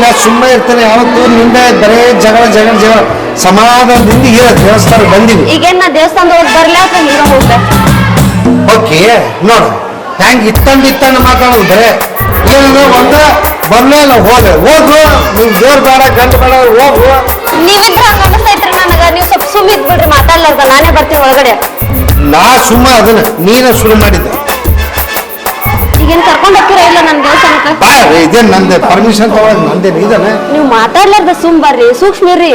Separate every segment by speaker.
Speaker 1: ನಾ ಸುಮ್ಮನೆ ಇರ್ತೇನೆ ಯಾವತ್ತು ನಿಂದೆ ಬರೇ ಜಗಳ ಜಗಳ ಜಗಳ ಸಮಾಧಾನದಿಂದ ಇರೋ ದೇವಸ್ಥಾನ ಬಂದಿವಿ.
Speaker 2: ಈಗೇನ್ ನಾ ದೇವಸ್ಥಾನದ ಹೋಗಿ ಬರ್ಲಾ ಅಥವಾ ಹಿಂಗ ಹೋಗ್ದೆ?
Speaker 1: ಓಕೆ ನೋಡು ಹೆಂಗ್ ಇತ್ತಂಡು ಮಾತಾಡೋದು ಬರೇ ಏನಂದ್ರೆ ಒಂದ ಬರ್ಲೇ ಇಲ್ಲ ಹೋಗು ನೀವು ದೇವ್ರ ಬೇಡ ಗಂಟು ಬೇಡ ಹೋಗು.
Speaker 2: ನೀವಿದ್ರ ಹಂಗ ಅನಿಸ್ತೈತ್ರಿ ನನಗ. ನೀವು ಸ್ವಲ್ಪ ಸುಮ್ಮ ಇದ್ ಬಿಡ್ರಿ, ಮಾತಾಡ್ಲಾರ್ದ ನಾನೇ ಬರ್ತೀನಿ ಒಳಗಡೆ.
Speaker 1: ನಾ ಸುಮ್ಮ ಅದನ್ನ ನೀನ ಶುರು ಮಾಡಿದ್ದೆ.
Speaker 2: ಈಗೇನ್ ಕರ್ಕೊಂಡ್ ಹೋಗ್ತೀರಾ ಇಲ್ಲ ನನ್ ದೇವಸ್ಥಾನಕ್ಕ?
Speaker 1: ಇದೇನ್ ನಂದೆ ಪರ್ಮಿಷನ್ ತಗೊಳಕ್ ನಂದೇನು ಇದನ್ನ?
Speaker 2: ನೀವು ಮಾತಾಡ್ಲಾರ್ದ ಸುಮ್ ಬರ್ರಿ, ಸೂಕ್ಷ್ಮ ಇರ್ರಿ.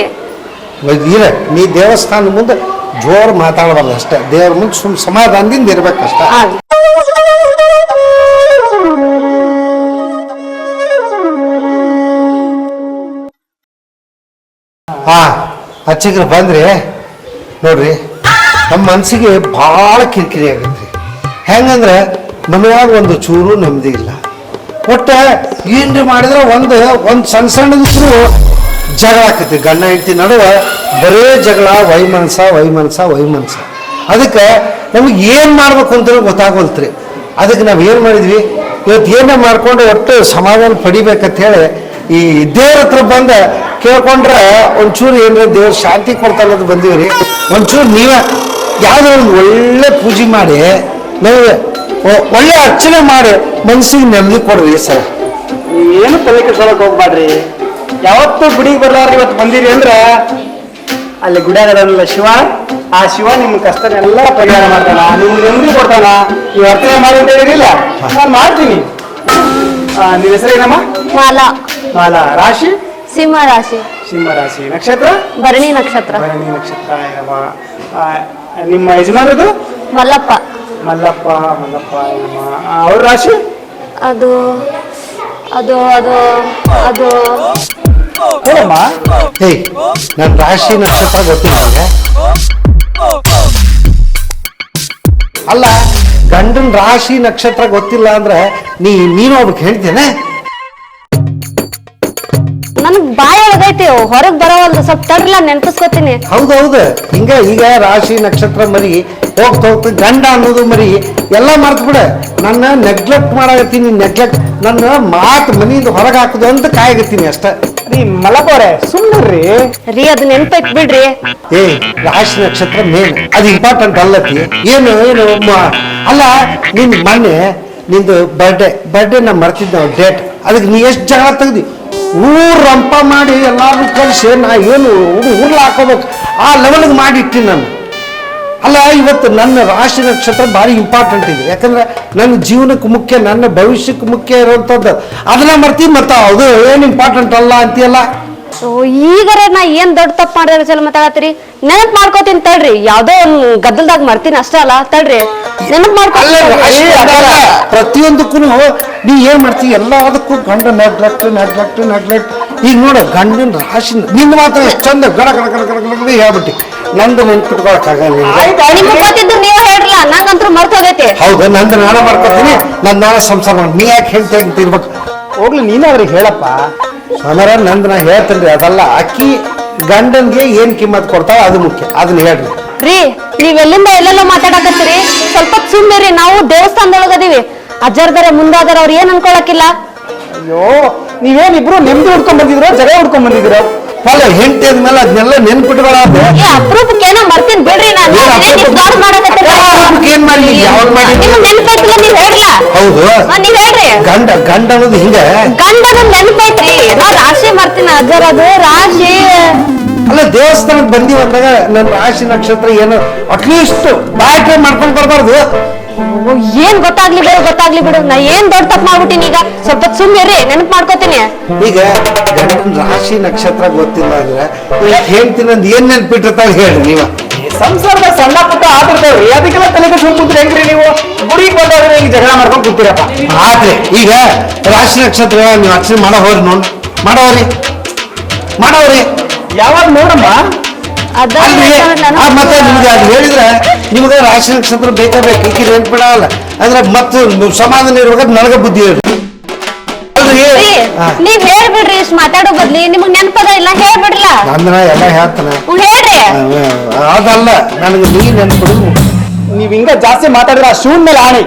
Speaker 1: ಇಲ್ಲ ನೀ ದೇವಸ್ಥಾನ ಮುಂದೆ ಜೋರ್ ಮಾತಾಡಬಾರ್ದು ಅಷ್ಟೇ. ದೇವ್ರ ಮುಂದೆ ಸುಮ್ ಸಮಾಧಾನದಿಂದ ಇರ್ಬೇಕಷ್ಟ. ಅಚ್ಚಗ್ರು ಬಂದ್ರಿ ನೋಡ್ರಿ, ನಮ್ಮ ಮನ್ಸಿಗೆ ಭಾಳ ಕಿರಿಕಿರಿ ಆಗತ್ರಿ. ಹೆಂಗಂದ್ರೆ ಮನೆಯಾಗ ಒಂದು ಚೂರು ನೆಮ್ಮದಿ ಇಲ್ಲ. ಒಟ್ಟ ಏನ್ರಿ ಮಾಡಿದ್ರೆ ಒಂದು ಸಣ್ಣದಿದ್ರು ಜಗಳ ಆಕತಿ. ಗಂಡ ಹೆಂಡತಿ ನಡುವೆ ಬರೇ ಜಗಳ, ವೈಮನಸ. ಅದಕ್ಕೆ ನಮಗೆ ಏನು ಮಾಡ್ಬೇಕು ಅಂತ ಗೊತ್ತಾಗೋಲ್ತ್ರಿ. ಅದಕ್ಕೆ ನಾವು ಏನು ಮಾಡಿದ್ವಿ, ಇವತ್ತು ಏನೇ ಮಾಡ್ಕೊಂಡು ಒಟ್ಟು ಸಮಾಧಾನ ಪಡಿಬೇಕಂತ ಹೇಳಿ ಈ ದೇವ್ರ ಹತ್ರ ಬಂದ ಕೇಳ್ಕೊಂಡ್ರೆ ಒಂಚೂರು ಏನ್ರ ದೇವ್ರ ಶಾಂತಿ ಕೊಡ್ತಾನಂತ ಬಂದೀವ್ರಿ. ಒಂಚೂರು ನೀವೇ ಯಾವುದೋ ಒಂದು ಒಳ್ಳೆ ಪೂಜೆ ಮಾಡಿ ನಮಗೆ ಒಳ್ಳೆ ಅರ್ಚನೆ ಮಾಡಿ ಮನಸ್ಸಿಗೆ ನೆಮ್ಮದಿ ಕೊಡ್ರಿ ಸರ್.
Speaker 3: ಏನು ತಲೆ ಕೆಡ್ಸೋಳಕ್ ಹೋಗ್ಬಾಡ್ರಿ. ಯಾವತ್ತು ಗುಡಿಗೆ ಬರ್ಲಾರ್ರಿ ಇವತ್ತು ಬಂದಿರಿ ಅಂದ್ರೆ ಅಲ್ಲಿ ಗುಡಿಯಾಗಲ್ಲ ಶಿವ, ಆ ಶಿವ ನಿಮ್ಮ ಕಷ್ಟನೆಲ್ಲ ಪರಿಹಾರ ಮಾಡ್ತಾನ, ನಿಮ್ಗೆ ನೆಮ್ಮದಿ ಕೊಡ್ತಾನ. ನೀವು ಅರ್ಚನೆ ಮಾಡಿ ಅಂತ ಹೇಳಿರಿಲ್ಲ, ನಾನು ಮಾಡ್ತೀನಿ. ನಿಮ್ಮ ಹೆಸರೇನಮ್ಮ?
Speaker 2: ಮಾಲಾ.
Speaker 3: ಮಾಲಾ. ರಾಶಿ?
Speaker 2: ಸಿಂಹ ರಾಶಿ.
Speaker 3: ಸಿಂಹ ರಾಶಿ. ನಕ್ಷತ್ರ?
Speaker 2: ಭರಣಿ ನಕ್ಷತ್ರ.
Speaker 3: ಭರಣಿ ನಕ್ಷತ್ರ. ನಿಮ್ಮ ಯಜಮಾನರದು?
Speaker 2: ಮಲ್ಲಪ್ಪ.
Speaker 3: ಮಲ್ಲಪ್ಪ. ಅವ್ರ ರಾಶಿ?
Speaker 2: ಅದು ಅದು ಅದು ಅದು
Speaker 3: ಹೇಳಮ್ಮ.
Speaker 1: ನನ್ನ ರಾಶಿ ನಕ್ಷತ್ರ ಗೊತ್ತಿಲ್ಲ. ಅಲ್ಲ, ಗಂಡನ ರಾಶಿ ನಕ್ಷತ್ರ ಗೊತ್ತಿಲ್ಲ ಅಂದ್ರೆ ನೀನು ಒಬ್ಬಕ್ಕೆ ಹೇಳ್ತೇನೆ.
Speaker 2: ನನಗ್ ಬಾಯಿ ಒಳಗೈತಿ, ಹೊರಗ್ ಬರೋವಲ್ದು. ಸ್ವಲ್ಪ ತಡ್ರಲ್ಲ, ನೆನಪಿಸ್ಕೊತೀನಿ.
Speaker 1: ಹೌದೌದು, ಈಗ ರಾಶಿ ನಕ್ಷತ್ರ ಮರಿ ಹೋಗ್ತಾ ಗಂಡ ಅನ್ನೋದು ಮರಿ ಎಲ್ಲ ಮರ್ತು ಬಿಡ. ನನ್ನ ನೆಗ್ಲೆಕ್ಟ್ ಮಾಡಾಕತ್ತೀನಿ. ನನ್ನ ಮಾತು ಮನೆಯಿಂದ ಹೊರಗೆ ಹಾಕುದು ಅಂತ ಕಾಯಗತ್ತೀನಿ ಅಷ್ಟ.
Speaker 3: ರೀ ಮಲ್ಲಪ್ಪ ಅವ್ರೆ ಸುಮ್ಮನೆ
Speaker 2: ರೀ, ಅದು ನೆನ್ಪೈತ್ ಬಿಡ್ರಿ.
Speaker 1: ರಾಶಿ ನಕ್ಷತ್ರ ಮೇನ್, ಅದು ಇಂಪಾರ್ಟೆಂಟ್ ಅಲ್ಲತಿ. ಏನು ಅಲ್ಲ, ನಿನ್ ಮೊನ್ನೆ ನಿಂದು ಬರ್ಡೇ ನಾ ಮರ್ತಿದ್ದ ಡೇಟ್. ಅದಕ್ಕೆ ನೀ ಎಷ್ಟು ಜಗಳ ತೆಗ್ದಿ, ರಂಪ ಮಾಡಿ ಎಲ್ಲಾರು ಕಳಿಸಿ ನಾ ಏನು ಊರ್ಲ ಹಾಕೋಬೇಕು ಆ ಲೆವೆಲ್ಗೆ ಮಾಡಿ ಇಟ್ಟಿನಿ ನಾನು. ಅಲ್ಲ, ಇವತ್ತು ನನ್ನ ರಾಶಿ ನಕ್ಷತ್ರ ಭಾರಿ ಇಂಪಾರ್ಟೆಂಟ್ ಇದೆ. ಯಾಕಂದ್ರೆ ನನ್ನ ಜೀವನಕ್ಕೆ ಮುಖ್ಯ, ನನ್ನ ಭವಿಷ್ಯಕ್ಕೆ ಮುಖ್ಯ ಇರುವಂಥದ್ದು. ಅದನ್ನ ಮರ್ತೀವಿ ಮತ್ತೆ ಅದು ಏನು ಇಂಪಾರ್ಟೆಂಟ್ ಅಲ್ಲ ಅಂತೀಯಲ್ಲ.
Speaker 2: ಈಗರ ನಾ ಏನ್ ದೊಡ್ಡ ತಪ್ಪು ಮಾಡಿದ್ರೆ ಚಲ ಮಾತಾಡತ್ತೀರಿ. ನೆನಪ್ ಮಾಡ್ಕೋತೀನಿ ತಡ್ರಿ. ಯಾವ್ದೋ ಒಂದ್ ಗದ್ದಲ್ದಾಗ ಮರ್ತೀನಿ ಅಷ್ಟೇ ಅಲ್ಲ, ತಡ್ರಿ ನೆನಪ್ ಮಾಡ್ಕೊಳ್ಳಿ.
Speaker 1: ಪ್ರತಿಯೊಂದಕ್ಕೂ ನೀ ಏನ್ ಮಾಡ್ತೀವಿ, ಎಲ್ಲದಕ್ಕೂ ಗಂಡ ನೆಗ್ಲೆಕ್ಟ್. ಈಗ ನೋಡ ಗಂಡನ ರಾಶಿ ನಿಂದ ಮಾತ್ರ ಚಂದ ಗಡ ಹೇಳ್ಬಿಟ್ಟಿ. ನಂದು ನೆನ್ಪಿಟ್ಕೊಳಕ್ಕಾಗಲ್ಲ.
Speaker 2: ನಿಮ್ಗೆ ಗೊತ್ತಿದ್ದು ನೀವು ಹೇಳ್ರಲ್ಲ, ನಂಗಂತೂ ಮರ್ತ ಹೋಗೈತಿ.
Speaker 1: ಹೌದು, ನಂದು ನಾನ ಮಾಡ್ಕೊತೀನಿ. ನಾನ ಸಂಸಾರ ಮಾಡಿ ನೀ ಯಾಕೆ ಹೇಳ್ತಾ ಇರ್ಬೇಕು?
Speaker 3: ಹೋಗ್ಲಿ ನೀನಾದ್ರಿಗೆ ಹೇಳಪ್ಪ.
Speaker 1: ಸಮರ ನಂದು ನಾ ಹೇಳ್ತೇನ್ರಿ. ಅದಲ್ಲ, ಅಕ್ಕಿ ಗಂಡನ್ಗೆ ಏನ್ ಕಿಮ್ಮತ್ ಕೊಡ್ತಾವ ಅದು ಮುಖ್ಯ. ಅದನ್ನ ಹೇಳ್ರಿ.
Speaker 2: ರೀ, ನೀವೆಲ್ಲಿಂದ ಎಲ್ಲೆಲ್ಲೋ ಮಾತಾಡಕತ್ತೀರಿ. ಸ್ವಲ್ಪ ಸುಮ್ಮನೆ. ನಾವು ದೇವಸ್ಥಾನದೊಳಗದೀವಿ. ಅಜ್ಜರ್ದಾರೆ ಮುಂದಾದಾರ ಅವ್ರು ಏನ್ ಅನ್ಕೊಳಕಿಲ್ಲ.
Speaker 3: ಅಯ್ಯೋ, ನೀವೇನಿಬ್ರು ನೆಮ್ಮದಿ ಹುಡ್ಕೊಂಡ್ ಬಂದಿದ್ರ ಜಗಳ ಹುಡ್ಕೊಂಡ್ ಬಂದಿದ್ದೀರ?
Speaker 1: ಅಲ್ಲ, ಹೆಂಡತಿ ಆದ್ಮೇಲೆ ಅದನ್ನೆಲ್ಲ ನೆನ್ಪಿಟ್ಕೊಳ್ಳ.
Speaker 2: ಅಪರೂಪಕ್ಕೆ ಏನೋ ಮರ್ತೀನಿ ಬಿಡ್ರಿ. ನಾನು
Speaker 1: ಏನ್ ಮಾಡಿ ಯಾವಾಗ ಮಾಡಿ
Speaker 2: ನೆನಪೈತಿಲ್ಲ, ನೀವ್ ಹೇಳ್ರಲ್ಲ.
Speaker 1: ಹೌದು,
Speaker 2: ನೀವ್ ಹೇಳ್ರಿ.
Speaker 1: ಗಂಡ ಅನ್ನೋದು ಹಿಂಗ
Speaker 2: ಗಂಡನ ನೆನಪೈತ್ರಿ. ನಾ ರಾಶಿ ಮರ್ತೀನಿ. ಅಜ್ಜರದು ರಾಶಿ.
Speaker 1: ಅಲ್ಲ, ದೇವಸ್ಥಾನಕ್ಕೆ ಬಂದಿ ಅಂದಾಗ ನನ್ನ ರಾಶಿ ನಕ್ಷತ್ರ ಏನು ಅಟ್ಲೀಸ್ಟ್ ಬಾಯ್ ಮಾಡ್ಕೊಂಡು ಬರ್ಬಾರ್ದು.
Speaker 2: ಏನ್ ಗೊತ್ತಾಗ್ಲಿ ಬಿಡು. ನಾ ಏನ್ ದೊಡ್ಡ ತಪ್ಪು ಮಾಡ್ಬಿಟ್ಟಿನಿ. ಈಗ ಸ್ವಲ್ಪ ಸುಮ್ಮನೆ ನೆನಪು ಮಾಡ್ಕೋತೀನಿ.
Speaker 1: ಈಗ ಗಂಡನ ರಾಶಿ ನಕ್ಷತ್ರ ಗೊತ್ತಿಲ್ಲ ಅಂದ್ರೆ ಹೇಳ್ತೀನಿ ಅಂದ್ ಏನ್ ನೆನ್ಪಿಟ್ಟಿರ್ತಾವ ಹೇಳ್ರಿ. ನೀವ
Speaker 3: ಸಂಸಾರದ ಸಣ್ಣ ಪುಟ್ಟ ಆತಿರ್ತಾವ್ರಿ, ಅದಕ್ಕೆಲ್ಲ ತಲೆ ಕೆಡ್ಸ್ಕೊಂಡ್ ಕೂತ್ರಿ ಹೆಂಗ್ರಿ ನೀವು? ಗುಡಿಗೆ ಬಂದಾದ್ರೆ ಈಗ ಜಗಳ ಮಾಡ್ಕೊಂಡು ಕೂತಿರಪ್ಪ.
Speaker 1: ಆದ್ರೆ ಈಗ ರಾಶಿ ನಕ್ಷತ್ರ ನೀವು ಅರ್ಚನೆ ಮಾಡೋರಿ
Speaker 3: ಯಾವಾಗ ನೋಡಮ್ಮ.
Speaker 1: ಮತ್ತೆ ನಿಮ್ಗೆ ಅದು ಹೇಳಿದ್ರೆ ನಿಮ್ಗೆ ರಾಶಿ ನಕ್ಷತ್ರ ಬೇಕಾಗಬೇಕು. ಈಗ ನೆನ್ಪಿಡಲ್ಲ ಅಂದ್ರೆ ಮತ್ತೆ ಸಮಾಧಾನ ಇರುವಾಗ ನನಗ ಬುದ್ಧಿ ಹೇಳ್ರಿ.
Speaker 2: ನೀವ್ ಹೇಳ್ಬಿಡ್ರಿ. ಇಷ್ಟು ಮಾತಾಡೋ ಬದ್ಲಿ ನಿಮಗ್ ನೆನಪದ ಇಲ್ಲ, ಹೇಳ್ಬಿಡ್ರಲ್ಲ.
Speaker 1: ನಂದನ ಎಲ್ಲ ಹೇಳ್ತಾನೆ.
Speaker 2: ಹೇಳ್ರಿ.
Speaker 1: ಅದಲ್ಲ, ನನಗೆ ನೀ ನೆನ್ಪಿಡು.
Speaker 3: ನೀವ್ ಹಿಂಗ ಜಾಸ್ತಿ ಮಾತಾಡಿದ್ರೆ ಆ ಶಿವನ್ ಮೇಲೆ ಆಣೆ.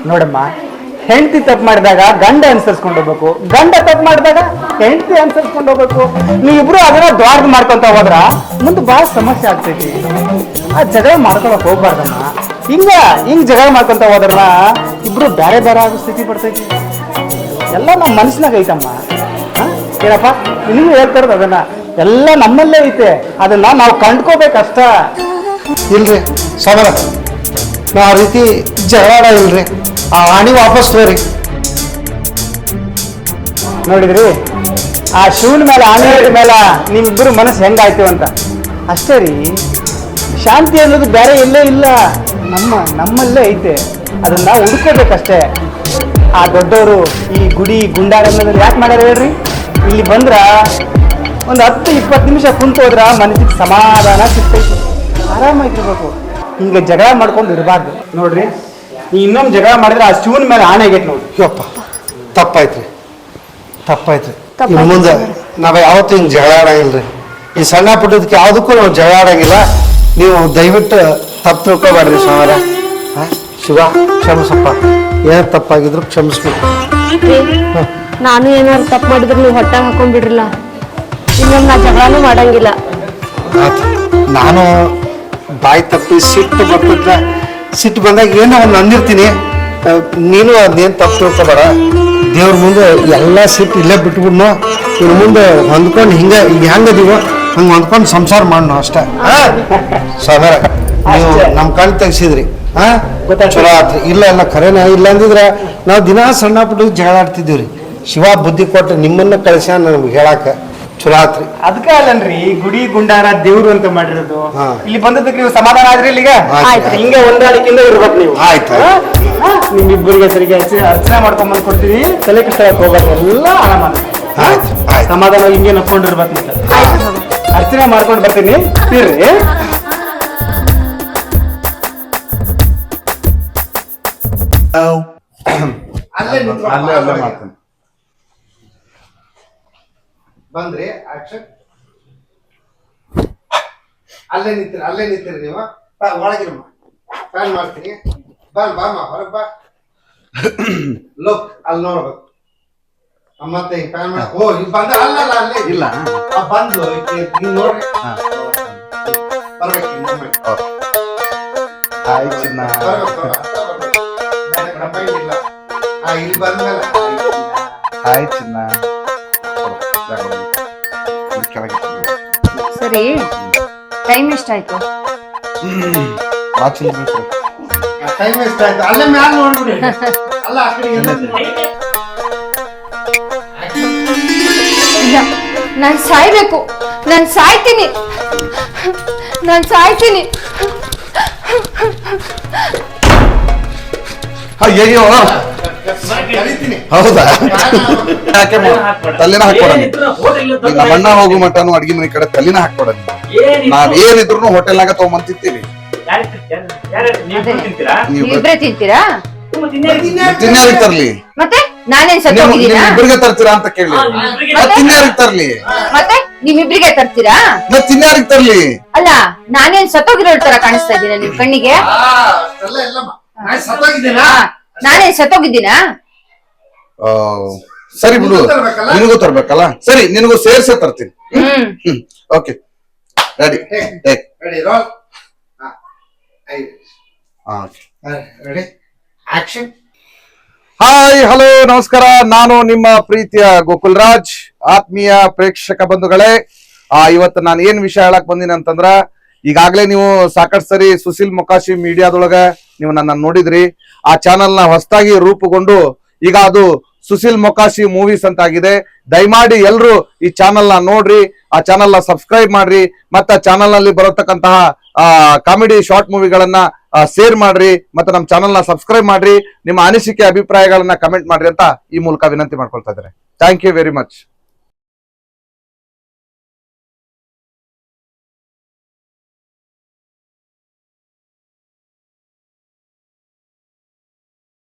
Speaker 3: ನೋಡಮ್ಮ, ಹೆಂಡತಿ ತಪ್ಪು ಮಾಡಿದಾಗ ಗಂಡ ಅನುಸರಿಸ್ಕೊಂಡು ಹೋಗ್ಬೇಕು, ಗಂಡ ತಪ್ಪು ಮಾಡಿದಾಗ ಹೆಂಡತಿ ಅನುಸರಿಸ್ಕೊಂಡು ಹೋಗ್ಬೇಕು. ನೀವಿಬ್ರು ಅದನ್ನ ದ್ವಾರದ ಮಾಡ್ಕೊಂತ ಹೋದ್ರ ಮುಂದೆ ಬಹಳ ಸಮಸ್ಯೆ ಆಗ್ತೈತಿ. ಆ ಜಗಳ ಮಾಡ್ಕೊಳಕ್ ಹೋಗ್ಬಾರ್ದಮ್ಮ. ಹಿಂಗ್ ಜಗಳ ಮಾಡ್ಕೊಂತ ಹೋದ್ರಲ್ಲ ಇಬ್ರು ಬೇರೆ ಬೇರೆ ಆಗೋ ಸ್ಥಿತಿ ಬರ್ತೈತಿ. ಎಲ್ಲ ನಮ್ಮ ಮನಸ್ಸಿನಾಗ ಐತಮ್ಮ. ಏನಪ್ಪ ನಿನಗೂ ಹೇಳ್ತಾರದು ಅದನ್ನ, ಎಲ್ಲ ನಮ್ಮಲ್ಲೇ ಐತೆ, ಅದನ್ನ ನಾವು ಕಂಡ್ಕೋಬೇಕಷ್ಟ.
Speaker 1: ಇಲ್ರಿ ಸಮರ, ನಾ ಆ ರೀತಿ ಜಗಳ ಇಲ್ರಿ. ಆ ಆಣಿ ವಾಪಸ್ ತೋರಿ.
Speaker 3: ನೋಡಿದ್ರಿ, ಆ ಶಿವನ ಮೇಲೆ ಆನೆ ಮೇಲೆ ನಿಮ್ಮಿಬ್ಬರು ಮನಸ್ಸು ಹೆಂಗಾಯ್ತು ಅಂತ. ಅಷ್ಟೇ ರೀ, ಶಾಂತಿ ಅನ್ನೋದು ಬೇರೆ ಎಲ್ಲೇ ಇಲ್ಲ, ನಮ್ಮಲ್ಲೇ ಐತೆ. ಅದನ್ನ ಹುಡ್ಕೋಬೇಕಷ್ಟೇ. ಆ ದೊಡ್ಡವರು ಈ ಗುಡಿ ಗುಂಡಾರ ಅನ್ನೋದನ್ನ ಯಾಕೆ ಮಾಡ್ಯಾರ ಹೇಳ್ರಿ? ಇಲ್ಲಿ ಬಂದ್ರ ಒಂದು 10-20 ನಿಮಿಷ ಕುಂತು ಹೋದ್ರ ಮನಸ್ಸಿಗೆ ಸಮಾಧಾನ ಸಿಗ್ತೈತಿ, ಆರಾಮಾಗಿರ್ಬೇಕು. ಹಿಂಗೆ ಜಗಳ ಮಾಡ್ಕೊಂಡು ಇರಬಾರ್ದು. ನೋಡ್ರಿ, ನೀ ಇನ್ನೊಂದು ಜಗಳ ಮಾಡಿದ್ರೆ ಆ ಶಿವನ ಮೇಲೆ ಆಣೆ ಆಗೈತೆ ನೋಡಿ.
Speaker 1: ಯಪ್ಪ, ತಪ್ಪಾಯ್ತ್ರಿ, ತಪ್ಪಾಯ್ತ್ರಿ.
Speaker 2: ತಪ್ಪಾಯ್ತು
Speaker 1: ಇನ್ನು ಮುಂದೆ ನಾವು ಯಾವತ್ತೂ ಹಿಂಗೆ ಜಗಳ ಆಡಂಗಿಲ್ರಿ. ಈ ಸಣ್ಣ ಪುಟ್ಟದಕ್ಕೆ ಯಾವುದಕ್ಕೂ ನಾವು ಜಗಳ ಆಡಂಗಿಲ್ಲ. ನೀವು ದಯವಿಟ್ಟು ತಪ್ಪು ತಿಳ್ಕೊಬೇಡ್ರಿ ಸಮರ. ಶಿವ, ಕ್ಷಮಿಸಪ್ಪ. ಏನು ತಪ್ಪಾಗಿದ್ರು ಕ್ಷಮಿಸ್ಬೇಕು.
Speaker 2: ನಾನು ಏನಾದ್ರು ತಪ್ಪು ಮಾಡಿದ್ರೆ ನೀವು ಹೊಟ್ಟೆ ಹಾಕೊಂಡ್ಬಿಡ್ರಲ್ಲ. ಇನ್ನೊಮ್ಮೆ ನಾ ಜಗಳನೂ ಮಾಡಂಗಿಲ್ಲ.
Speaker 1: ಆಯ್ತು, ನಾನು ಬಾಯಿ ತಪ್ಪಿ ಸಿಟ್ಟು ಬರ್ತದ. ಸಿಟ್ಟು ಬಂದಾಗ ಏನೋ ಒಂದು ಅಂದಿರ್ತೀನಿ. ನೀನು ಅದೇನು ತಪ್ಪು ತಿಳ್ಕೊಬೇಡ. ದೇವ್ರ ಮುಂದೆ ಎಲ್ಲ ಸಿಟ್ಟು ಇಲ್ಲೇ ಬಿಟ್ಬಿಡ್ನು. ಇನ್ನು ಮುಂದೆ ಹೊಂದ್ಕೊಂಡು ಹಿಂಗೆ ಈಗ ಹೆಂಗದೀವೋ ಹಂಗೆ ಹೊಂದ್ಕೊಂಡು ಸಂಸಾರ ಮಾಡೋಣ ಅಷ್ಟೇ. ಸಾಧಾರ ನೀವು ನಮ್ಮ ಕಣ್ ತೆಗ್ಸಿದ್ರಿ. ಚಲೋ ಆತ್ರಿ. ಇಲ್ಲ ಇಲ್ಲ ಖರೇನ. ಇಲ್ಲ ಅಂದಿದ್ರೆ ನಾವು ದಿನಾ ಸಣ್ಣ ಪುಟ್ಟ ಜಗಳ ಆಡ್ತಿದ್ದೀವ್ರಿ. ಶಿವ ಬುದ್ಧಿ ಕೊಟ್ಟು ನಿಮ್ಮನ್ನ ಕಳಿಸ್ಯ ನಮ್ಗೆ ಹೇಳಾಕ. ಚಲೋ ಆತ್ರಿ.
Speaker 3: ಅದಕ್ಕೆ ಅಲ್ಲನ್ರಿ ಗುಡಿ ಗುಂಡಾರ ದೇವ್ರು ಅಂತ ಮಾಡಿರೋದು.
Speaker 1: ಹಾ.
Speaker 3: ಇಲ್ಲಿ ಬಂದದಕ್ಕೆ ನೀವು ಸಮಾಧಾನ ಆದ್ರಿ ಇಲ್ಲಿಗ.
Speaker 1: ಆಯ್ತು.
Speaker 3: ಹಿಂಗೆ ಹೊಂದಾಣಿಕೆಯಿಂದ ಇರ್ಬೇಕು ನೀವು.
Speaker 1: ಆಯ್ತು.
Speaker 3: ನಿಮ್ಮಿಬ್ಬರಿಗೆ ಸರಿಗೆ ಅರ್ಚನೆ ಮಾಡ್ಕೊಂಡ್ ಬಂದು ಕೊಡ್ತೀವಿ. ತಲೆ ಕಷ್ಟಕ್ಕೆ ಹೋಗ್ಬೇಕು, ಎಲ್ಲ ಆರಾಮ.
Speaker 1: ಆಯ್ತು ಆಯ್ತು.
Speaker 3: ಸಮಾಧಾನ ಹಿಂಗೆ ನಕ್ಕೊಂಡಿರ್ಬೇಕು. ಮತ್ತೆ ಅರ್ಚನೆ ಮಾಡ್ಕೊಂಡು ಬರ್ತೀನಿ, ಇರ್ರಿ.
Speaker 1: ಅಲ್ಲೇ
Speaker 4: ಮಾಡ್ತೇನೆ.
Speaker 1: ಬಂದ್ರಿ ಆಕ್ಷನ್. ಅಲ್ಲೇ ನಿಂತೀರಿ ನೀವು. ಒಳಗಿರಮ್ಮ, ಫ್ಯಾನ್ ಮಾಡ್ತೀನಿ. ಬಾಮ್ಮ ಹೊರಗೆ ಬಾ. ಲೋಕ್ ಅಲ್ಲಿ ನೋಡ್ಬೇಕು. ಮತ್ತೆ ಹಿಂಗ್ ಫ್ಯಾನ್ ಮಾಡ. ಓ ಈಗ ಬಂದ. ಅಲ್ಲ ಅಲ್ಲೇ
Speaker 4: ಇಲ್ಲ
Speaker 1: ಬಂದು ಹಿಂಗ್ ನೋಡ್ರಿ. ಬರ್ಬೇಕು
Speaker 4: ಹಾಯ್ ಚಿನ್ನ.
Speaker 1: ಇಲ್ಲಿ ಬಂದ್ಮೇಲೆ
Speaker 4: ಹಾಯ್ ಚಿನ್ನ.
Speaker 5: ಸರಿ, ಟೈಮ್ ಎಷ್ಟಾಯ್ತು?
Speaker 4: ವಾಚ್ ಇರ್ಬೇಕು.
Speaker 1: ಟೈಮ್ ಎಷ್ಟ ಆಯ್ತು? ಅಲ್ಲೇ ಮ್ಯಾಲ ನೋಡ್ಬಿಡಿ. ಅಲ್ಲ ಆ ಕಡೆ
Speaker 5: ಇಲ್ಲ, ನಾನ್ ಸಾಯ್ಬೇಕು. ನಾನ್ ಸಾಯ್ತೀನಿ.
Speaker 4: ಅಯ್ಯಯ್ಯೋ,
Speaker 1: ಕರಿತೀನಿ.
Speaker 4: ಹೌದಾ? ಯಾಕೆ ತಲೆನ ಹಾಕ್ಬೇಡ. ಈಗ ನಮ್ಮಣ್ಣ ಹೋಗು ಮಟನು ಅಡ್ಗೆ ಮನೆ ಕಡೆ ತಲೆನ ಹಾಕ್ಬೇಡ. ನಾವ್ ಏನಿದ್ರು ಹೋಟೆಲ್ನಾಗ ತಗೊಂಬಂತಿರ್ತೀವಿ.
Speaker 5: ನೀವಿಬ್ರೇ ತಿಂತೀರಾ?
Speaker 4: ತಿನ್ಯಾರಿಗೆ ತರ್ಲಿ?
Speaker 5: ಮತ್ತೆ ನಾನೇನ್ ಸತ್ತೋಗಿದ್ದೀನಾ?
Speaker 4: ಇಬ್ಬರಿಗೆ ತರ್ತೀರಾ ಅಂತ ಕೇಳಿ. ತಿನ್ಯಾರಿಗೆ ತರ್ಲಿ?
Speaker 5: ಮತ್ತೆ ನೀವಿಬ್ರಿಗೆ ತರ್ತೀರಾ?
Speaker 4: ಮತ್ ತಿನ್ಯಾರಿಗೆ ತರ್ಲಿ?
Speaker 5: ಅಲ್ಲ, ನಾನೇನ್ ಸತ್ತೋಗಿರೋ ತರ ಕಾಣಿಸ್ತಾ ಇದ್ದೀನ ನಿಮ್ ಕಣ್ಣಿಗೆ? ನಾನೇನ್ ಸತ್ತೋಗಿದ್ದೀನಾ?
Speaker 4: ಸರಿ ಬಿಡು, ನಿನಗೂ ತರ್ಬೇಕಲ್ಲ. ಸರಿ, ನಿನಗೂ ಸೇರ್ಸೇ ತರ್ತೀನಿ. Okay, ready.
Speaker 1: Ready, roll. Ready, action.
Speaker 4: Hi, hello, ನಮಸ್ಕಾರ. ನಾನು ನಿಮ್ಮ ಪ್ರೀತಿಯ ಗೋಕುಲ್ ರಾಜ್. ಆತ್ಮೀಯ ಪ್ರೇಕ್ಷಕ ಬಂಧುಗಳೇ, ಇವತ್ತು ನಾನು ಏನ್ ವಿಷಯ ಹೇಳಕ್ ಬಂದಿನಿ ಅಂತಂದ್ರ, ಈಗಾಗಲೇ ನೀವು ಸಾಕಷ್ಟು ಸರಿ ಸುಶೀಲ್ ಮೊಕಾಶಿ ಮೀಡಿಯಾದೊಳಗ ನೀವು ನನ್ನ ನೋಡಿದ್ರಿ. ಆ ಚಾನಲ್ ನ ಹೊಸದಾಗಿ ರೂಪುಗೊಂಡು ಈಗ ಅದು ಸುಶೀಲ್ ಮೊಕಾಶಿ ಮೂವೀಸ್ ಅಂತ ಆಗಿದೆ. ದಯಮಾಡಿ ಎಲ್ರು ಈ ಚಾನಲ್ ನ ನೋಡ್ರಿ, ಆ ಚಾನಲ್ ನ ಸಬ್ಸ್ಕ್ರೈಬ್ ಮಾಡ್ರಿ, ಮತ್ತೆ ಆ ಚಾನಲ್ ನಲ್ಲಿ ಬರತಕ್ಕಂತಹ ಕಾಮಿಡಿ ಶಾರ್ಟ್ ಮೂವಿಗಳನ್ನ ಶೇರ್ ಮಾಡ್ರಿ, ಮತ್ತೆ ನಮ್ಮ ಚಾನಲ್ ನ ಸಬ್ಸ್ಕ್ರೈಬ್ ಮಾಡ್ರಿ. ನಿಮ್ಮ ಅನಿಸಿಕೆ ಅಭಿಪ್ರಾಯಗಳನ್ನ ಕಮೆಂಟ್ ಮಾಡ್ರಿ ಅಂತ ಈ ಮೂಲಕ ವಿನಂತಿ ಮಾಡ್ಕೊಳ್ತಾ ಇದ್ದಾರೆ. Thank you very much.